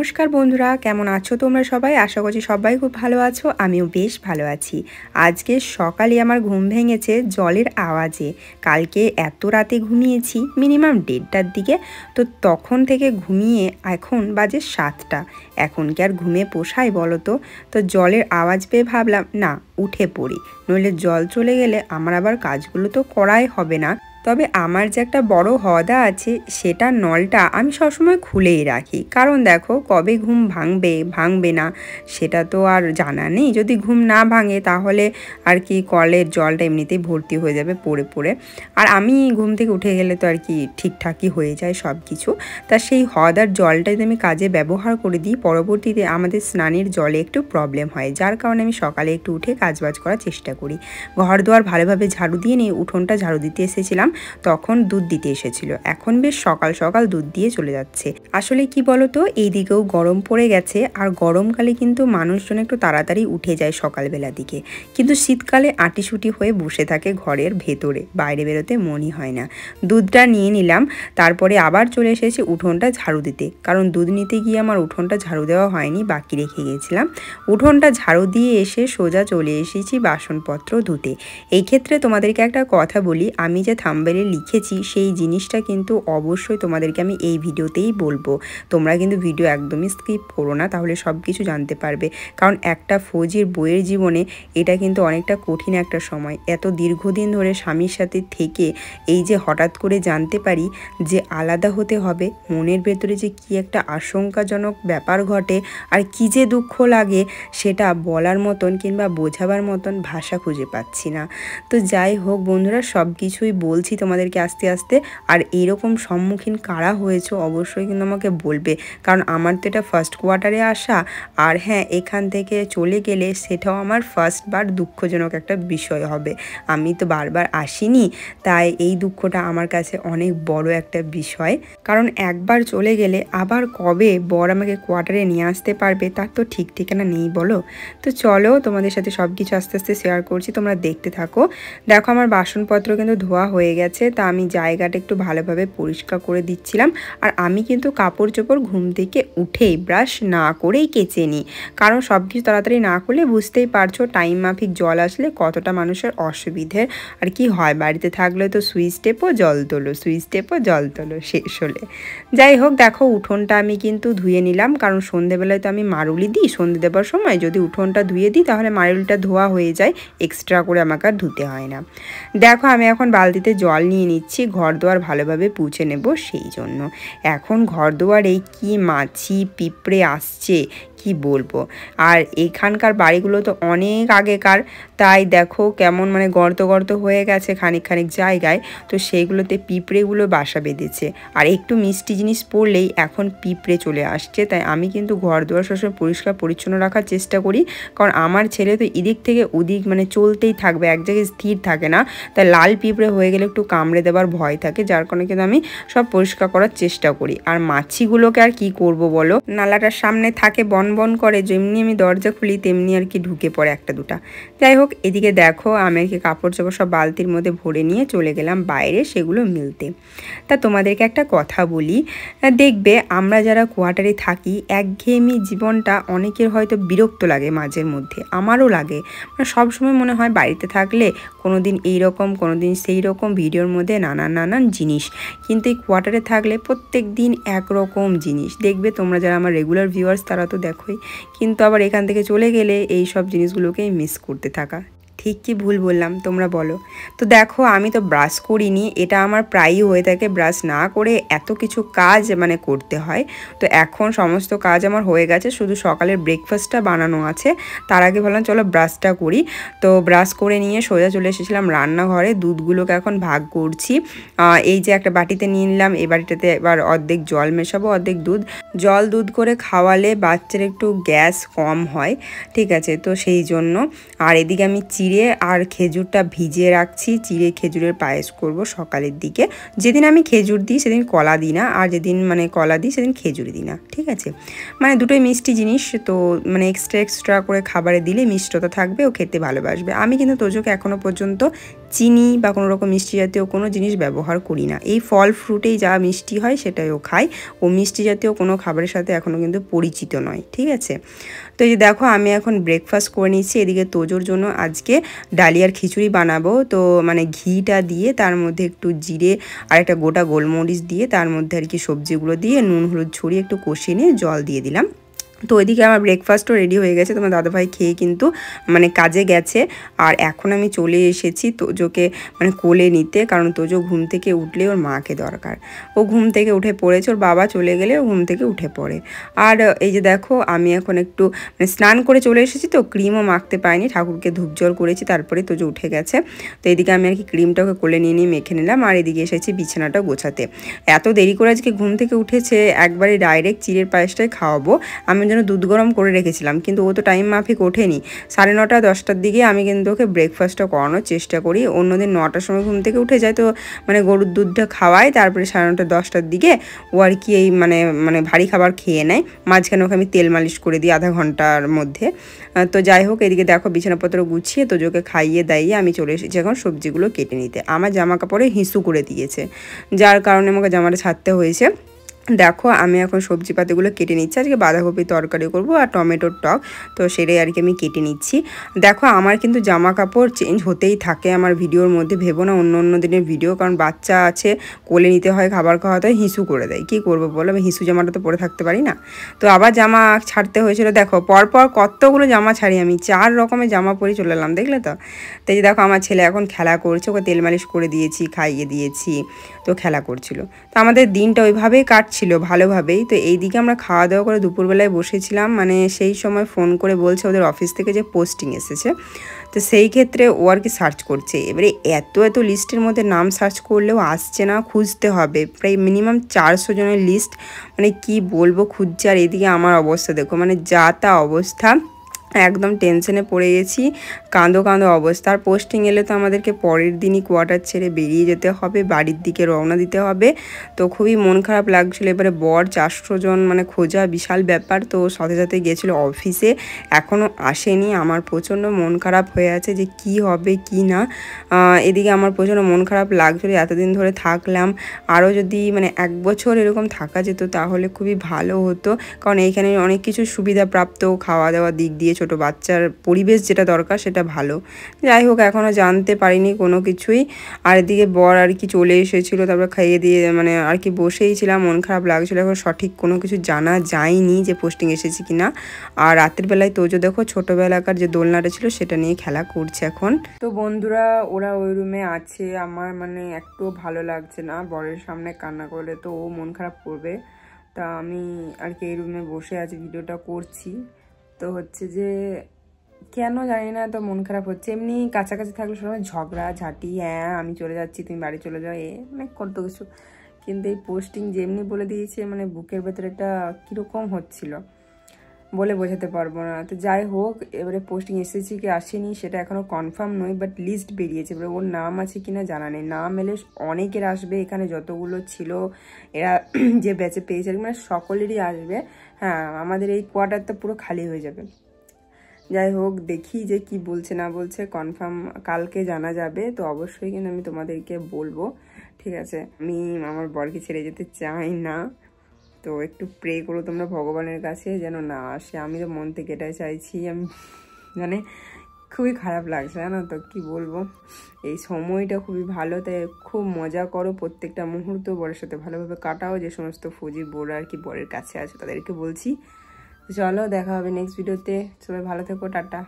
নমস্কার বন্ধুরা, কেমন আছো তোমরা সবাই? আশা করছি সবাই খুব ভালো আছো। আমিও বেশ ভালো আছি। আজকে সকালে আমার ঘুম ভেঙেছে জলের আওয়াজে। কালকে এত রাতে ঘুমিয়েছি, মিনিমাম 1:30টার দিকে। তো তখন থেকে ঘুমিয়ে এখন বাজে 7টা। এখন কি আর ঘুমে পোষায় বলো তো? তো জলের আওয়াজ পেয়ে ভাবলাম না, উঠে পড়ি, নইলে জল চলে গেলে আমার আবার কাজগুলো তো করাই হবে না। তবে আমার যে একটা বড় হওদা আছে, সেটার নলটা আমি সবসময় খুলেই রাখি। কারণ দেখো, কবে ঘুম ভাঙবে না সেটা তো আর জানা নেই। যদি ঘুম না ভাঙে তাহলে আর কি কলের জলটা এমনিতেই ভর্তি হয়ে যাবে পড়ে পড়ে। আর আমি ঘুম থেকে উঠে গেলে তো আর কি ঠিকঠাকই হয়ে যায় সব কিছু। তা সেই হওদার জলটা যদি আমি কাজে ব্যবহার করে দিই, পরবর্তীতে আমাদের স্নানের জলে একটু প্রবলেম হয়, যার কারণে আমি সকালে একটু উঠে কাজবাজ করার চেষ্টা করি। ঘর দুয়ার ভালোভাবে ঝাড়ু দিয়ে নিয়ে উঠোনটা ঝাড়ু দিতে এসেছিলাম, তখন দুধ দিতে এসেছিল। এখন বেশ সকাল সকাল দুধ দিয়ে চলে যাচ্ছে। আসলে কি বলতো, এইদিকেও গরম পড়ে গেছে, আর গরমকালে কিন্তু মানুষজন একটু তাড়াতাড়ি উঠে যায় সকালবেলা দিকে, কিন্তু শীতকালে আঁটিসুটি হয়ে বসে থাকে ঘরের ভেতরে, বাইরে বেরোতে মনই হয় না। দুধটা নিয়ে নিলাম, তারপরে আবার চলে এসেছি উঠোনটা ঝাড়ু দিতে, কারণ দুধ নিতে গিয়ে আমার উঠোনটা ঝাড়ু দেওয়া হয়নি, বাকি রেখে গিয়েছিলাম। উঠোনটা ঝাড়ু দিয়ে এসে সোজা চলে এসেছি বাসনপত্র ধুতে। এই ক্ষেত্রে তোমাদেরকে একটা কথা বলি, আমি যে থাম্বনেলে লিখেছি সেই জিনিসটা কিন্তু অবশ্যই তোমাদেরকে আমি এই ভিডিওতেই বলবো। তোমরা কিন্তু ভিডিও একদমই স্কিপ করো না, তাহলে সব কিছু জানতে পারবে। কারণ একটা ফৌজির বইয়ের জীবনে এটা কিন্তু অনেকটা কঠিন একটা সময়। এত দীর্ঘদিন ধরে স্বামীর সাথে থেকে এই যে হঠাৎ করে জানতে পারি যে আলাদা হতে হবে, মনের ভেতরে যে কি একটা আশঙ্কাজনক ব্যাপার ঘটে আর কি যে দুঃখ লাগে, সেটা বলার মতন কিংবা বোঝাবার মতন ভাষা খুঁজে পাচ্ছি না। তো যাই হোক বন্ধুরা, সব কিছুই বলছি তোমাদেরকে আস্তে আস্তে। আর এইরকম সম্মুখীন কারা হয়েছে অবশ্যই কিন্তু আমাকে বলবে, কারণ আমার তো এটা ফার্স্ট কোয়ার্টারে আসা। আর হ্যাঁ, এখান থেকে চলে গেলে সেটাও আমার ফার্স্টবার দুঃখজনক একটা বিষয় হবে। আমি তো বারবার আসিনি, তাই এই দুঃখটা আমার কাছে অনেক বড় একটা বিষয়। কারণ একবার চলে গেলে আবার কবে বর আমাকে কোয়ার্টারে নিয়ে আসতে পারবে তার তো ঠিক ঠিকানা নেই, বলো। তো চলো, তোমাদের সাথে সব কিছু আস্তে আস্তে শেয়ার করছি, তোমরা দেখতে থাকো। দেখো, আমার বাসনপত্র কিন্তু ধোয়া হয়ে গেছে, তা আমি জায়গাটা একটু ভালোভাবে পরিষ্কার করে দিচ্ছিলাম। আর আমি কিন্তু কাপড় চোপড় ঘুম থেকে উঠেই ব্রাশ না করেই কেচে নিই, কারণ সব কিছু তাড়াতাড়ি না করলে বুঝতেই পারছো টাইম মাফিক জল আসলে কতটা মানুষের অসুবিধে আর কি হয়। বাড়িতে থাকলে তো সুইচ টেপো জল তোলো, সুইচ টেপো জল তোলো, শেষ হলে। যাই হোক, দেখো উঠোনটা আমি কিন্তু ধুয়ে নিলাম, কারণ সন্ধেবেলায় তো আমি মারুলি দিই। সন্ধে দেবার সময় যদি উঠোনটা ধুয়ে দিই তাহলে মারুলিটা ধোয়া হয়ে যায়, এক্সট্রা করে আমাকে আর ধুতে হয় না। দেখো, আমি এখন বালতিতে জল নিয়ে নিচ্ছি, ঘর দুয়ার ভালোভাবে পুছে নেব সেই জন্য। এখন ঘর দুয়ারে কি মাছি পিঁপড়ে আসছে কি বলবো। আর এখানকার বাড়িগুলো তো অনেক আগেকার, তাই দেখো কেমন মানে গর্ত গর্ত হয়ে গেছে খানিক খানিক জায়গায়। তো সেইগুলোতে পিঁপড়েগুলো বাসা বেঁধেছে, আর একটু মিষ্টি জিনিস পড়লেই এখন পিঁপড়ে চলে আসছে। তাই আমি কিন্তু ঘর দুয়ার সবসময় পরিষ্কার পরিচ্ছন্ন রাখার চেষ্টা করি, কারণ আমার ছেলে তো এদিক থেকে ওদিক মানে চলতেই থাকবে, এক জায়গায় স্থির থাকে না। তাই লাল পিঁপড়ে হয়ে গেলে একটু কামড়ে দেওয়ার ভয় থাকে, যার কারণে কিন্তু আমি সব পরিষ্কার করার চেষ্টা করি। আর মাছিগুলোকে আর কি করব বলো, নালাটার সামনে থাকে বন বন করে, যেমনি আমি দরজা খুলি তেমনি আর কি ঢুকে পড়ে একটা দুটা। যাই হোক, এদিকে দেখো আমি আর কি কাপড় চোপড় সব বালতির মধ্যে ভরে নিয়ে চলে গেলাম বাইরে সেগুলো মিলতে। তা তোমাদেরকে একটা কথা বলি, দেখবে আমরা যারা কোয়ার্টারে থাকি, একঘেয়েমি জীবনটা অনেকের হয়তো বিরক্ত লাগে মাঝের মধ্যে, আমারও লাগে। মানে সবসময় মনে হয় বাড়িতে থাকলে কোনো দিন এইরকম কোনো দিন সেই রকম, ভিডিওর মধ্যে নানান নানান জিনিস, কিন্তু এই কোয়ার্টারে থাকলে প্রত্যেক দিন একরকম জিনিস। দেখবে তোমরা যারা আমার রেগুলার ভিউয়ার্স তারা তো দেখোই, কিন্তু আবার এখান থেকে চলে গেলে এই সব জিনিসগুলোকেই মিস করতে থাকা। ঠিক কি ভুল বললাম তোমরা বলো? তো দেখো, আমি তো ব্রাশ করিনি, এটা আমার প্রায়ই হয়ে থাকে, ব্রাশ না করে এত কিছু কাজ মানে করতে হয়। তো এখন সমস্ত কাজ আমার হয়ে গেছে, শুধু সকালের ব্রেকফাস্টটা বানানো আছে। তার আগে ভাবলাম চলো ব্রাশটা করি। তো ব্রাশ করে নিয়ে সোজা চলে এসেছিলাম রান্নাঘরে, দুধগুলোকে এখন ভাগ করছি। এই যে একটা বাটিতে নিয়ে নিলাম, এই বাটিটাতে এবার অর্ধেক জল মেশাবো অর্ধেক দুধ। জল দুধ করে খাওয়ালে বাচ্চার একটু গ্যাস কম হয়, ঠিক আছে, তো সেই জন্য। আর এদিকে আমি চিড়ে আর খেজুরটা ভিজিয়ে রাখছি, চিড়ে খেজুরের পায়েস করব সকালের দিকে। যেদিন আমি খেজুর দিই সেদিন কলা দিই না, আর যেদিন মানে কলা দিই সেদিন খেজুর দিই না, ঠিক আছে। মানে দুটোই মিষ্টি জিনিস, তো মানে এক্সট্রা করে খাবারে দিলে মিষ্টতা থাকবে, ও খেতে ভালোবাসবে। আমি কিন্তু তোজোকে এখনও পর্যন্ত চিনি বা কোনো রকম মিষ্টি জাতীয় কোনো জিনিস ব্যবহার করি না। এই ফল ফ্রুটেই যা মিষ্টি হয় সেটাই ও খায়। ও মিষ্টি জাতীয় কোনো খাবারের সাথে এখনও কিন্তু পরিচিত নয়, ঠিক আছে। তো এই যে দেখো আমি এখন ব্রেকফাস্ট করে নিচ্ছি। এদিকে তোজোর জন্য আজকে ডালিয়ার খিচুড়ি বানাবো। তো মানে ঘিটা দিয়ে তার মধ্যে একটু জিরে আর একটা গোটা গোলমরিচ দিয়ে তার মধ্যে আর কি সবজিগুলো দিয়ে নুন হলুদ ছড়িয়ে একটু কষিয়ে নিয়ে জল দিয়ে দিলাম। তো ওইদিকে আমার ব্রেকফাস্টও রেডি হয়ে গেছে। তোমার দাদাভাই খেয়ে কিন্তু মানে কাজে গেছে। আর এখন আমি চলে এসেছি তোজোকে মানে কোলে নিতে, কারণ তোজো ঘুম থেকে উঠলে ওর মাকে দরকার। ও ঘুম থেকে উঠে পড়েছে, ওর বাবা চলে গেলে ও ঘুম থেকে উঠে পড়ে। আর এই যে দেখো আমি এখন একটু মানে স্নান করে চলে এসেছি, তো ক্রিমও মাখতে পারিনি, ঠাকুরকে ধূপ জল করেছি, তারপরে তোজো উঠে গেছে। তো এদিকে আমি আর কি ক্রিমটাকে কোলে নিয়ে মেখে নিলাম। আর এদিকে এসেছি বিছানাটা গোছাতে। এত দেরি করে আজকে ঘুম থেকে উঠেছে, একবারে ডাইরেক্ট চিড়ের পায়েসটাই খাওয়াবো। আমি যেন দুধ গরম করে রেখেছিলাম, কিন্তু ও তো টাইম মাফিক ওঠেনি। 9:30 10টার দিকে আমি কিন্তু ওকে ব্রেকফাস্টটা করানোর চেষ্টা করি। অন্যদিন 9টার সময় ঘুম থেকে উঠে যায়, তো মানে গরুর দুধটা খাওয়াই, তারপরে 9:30 10টার দিকে ও আর কি এই মানে মানে ভারী খাবার খেয়ে নেয়। মাঝখানে ওকে আমি তেল মালিশ করে দিই আধা ঘন্টার মধ্যে। তো যাই হোক, এদিকে দেখো বিছানাপত্র গুছিয়ে তোজোকে খাইয়ে দাইয়ে আমি চলে এসেছি এখন সবজিগুলো কেটে নিতে। আমার জামা কাপড়ে হিসু করে দিয়েছে, যার কারণে আমাকে জামাটা ছাড়তে হয়েছে। দেখো আমি এখন সবজি পাতিগুলো কেটে নিচ্ছি। আজকে বাঁধাকপির তরকারি করব আর টমেটোর টক, তো সেটাই আর কি আমি কেটে নিচ্ছি। দেখো আমার কিন্তু জামা কাপড় চেঞ্জ হতেই থাকে আমার ভিডিওর মধ্যে, ভেবো না অন্য অন্য দিনের ভিডিও, কারণ বাচ্চা আছে, কোলে নিতে হয়, খাবার খাওয়াতে হয়, হিসু করে দেয়। কী করবো বলো, আমি হিসু জামাটা তো পরে থাকতে পারি না। তো আবার জামা ছাড়তে হয়েছিল। দেখো পরপর কতগুলো জামা ছাড়ি, আমি 4 রকমের জামা পরে চলে এলাম, দেখলে তো। তো এই যে দেখো আমার ছেলে এখন খেলা করছে, ওকে তেল মালিশ করে দিয়েছি, খাইয়ে দিয়েছি, তো খেলা করছিল। তো আমাদের দিনটা ওইভাবেই কাটছিল ভালোভাবেই। তো এইদিকে আমরা খাওয়া দাওয়া করে দুপুরবেলায় বসেছিলাম, মানে সেই সময় ফোন করে বলছে ওদের অফিস থেকে যে পোস্টিং এসেছে। তো সেই ক্ষেত্রে ও আর কি সার্চ করছে। এবারে এত এত লিস্টের মধ্যে নাম সার্চ করলেও আসছে না, খুঁজতে হবে। প্রায় মিনিমাম 400 জনের লিস্ট, মানে কি বলবো, খুঁজছে। আর এদিকে আমার অবস্থা দেখো, মানে যা তা অবস্থা, একদম টেনশনে পড়ে গেছি, কাঁদো কাঁদো অবস্থা। আর পোস্টিং এলে তো আমাদেরকে পরের দিনই কোয়ার্টার ছেড়ে বেরিয়ে যেতে হবে, বাড়ির দিকে রওনা দিতে হবে। তো খুবই মন খারাপ লাগছিলো। এবারে বর 400 জন মানে খোঁজা বিশাল ব্যাপার। তো সাথে সাথে গেছিলো অফিসে, এখনও আসেনি। আমার প্রচণ্ড মন খারাপ হয়ে আছে যে কি হবে কি না। এদিকে আমার প্রচণ্ড মন খারাপ লাগছিলো, এতদিন ধরে থাকলাম, আরও যদি মানে 1 বছর এরকম থাকা যেত তাহলে খুবই ভালো হতো, কারণ এইখানে অনেক কিছু সুবিধাপ্রাপ্ত, খাওয়া দাওয়ার দিক দিয়ে, ছোট বাচ্চার পরিবেশ যেটা দরকার সেটা ভালো। যাই হোক এখনও জানতে পারিনি কোনো কিছুই। আর এদিকে বর আর কি চলে এসেছিলো, তারপর খাইয়ে দিয়ে মানে আর কি বসেই ছিলাম, মন খারাপ লাগছিলো। এখন সঠিক কোনো কিছু জানা যায়নি যে পোস্টিং এসেছে কি না। আর রাতের বেলায় তোজো দেখো ছোটোবেলাকার যে দোলনাটা ছিল সেটা নিয়ে খেলা করছে এখন। তো বন্ধুরা ওরা ওই রুমে আছে, আমার মানে একটু ভালো লাগছে না, বরের সামনে কান্না করলে তো ও মন খারাপ করবে। তা আমি আর কি এই রুমে বসে আছি, ভিডিওটা করছি। তো হচ্ছে যে কেন জানি না তো মন খারাপ হচ্ছে। এমনি কাছাকাছি থাকলে সবাই ঝগড়া ঝাঁটি, হ্যাঁ আমি চলে যাচ্ছি তুমি বাড়ি চলে যাও, মানে কত কিছু। কিন্তু এই পোস্টিং যেমনি বলে দিয়েছে, মানে বুকের ভেতরে একটা কীরকম হচ্ছিল, বলে বোঝাতে পারবো না। তো যাই হোক, এবারে পোস্টিং এসেছে কি আসেনি সেটা এখনও কনফার্ম নয়, বাট লিস্ট বেরিয়েছে। এবারে ওর নাম আছে কিনা জানা নেই, নাম এলে অনেকের আসবে, এখানে যতগুলো ছিল এরা যে ব্যাচে পেয়েছে মানে সকলেরই আসবে। হ্যাঁ আমাদের এই কোয়ার্টারটা পুরো খালি হয়ে যাবে। যাই হোক দেখি যে কি বলছে না বলছে, কনফার্ম কালকে জানা যাবে। তো অবশ্যই কিন্তু আমি তোমাদেরকে বলবো, ঠিক আছে। আমি আমার বরকে ছেড়ে যেতে চাই না, তো একটু প্রে করো তোমরা ভগবানের কাছে যেন না আসে। আমি তো মন থেকে এটাই চাইছি। আমি মানে খুবই খারাপ লাগছে জানো তো, কি বলবো। এই সময়টা খুবই ভালো, তাই খুব মজা করো, প্রত্যেকটা মুহূর্ত বরের সাথে ভালোভাবে কাটাও। যে সমস্ত ফৌজির বোরা আর কি বরের কাছে আছে তাদেরকে বলছি। চলো দেখা হবে নেক্সট ভিডিওতে, সবাই ভালো থেকো, টাটা।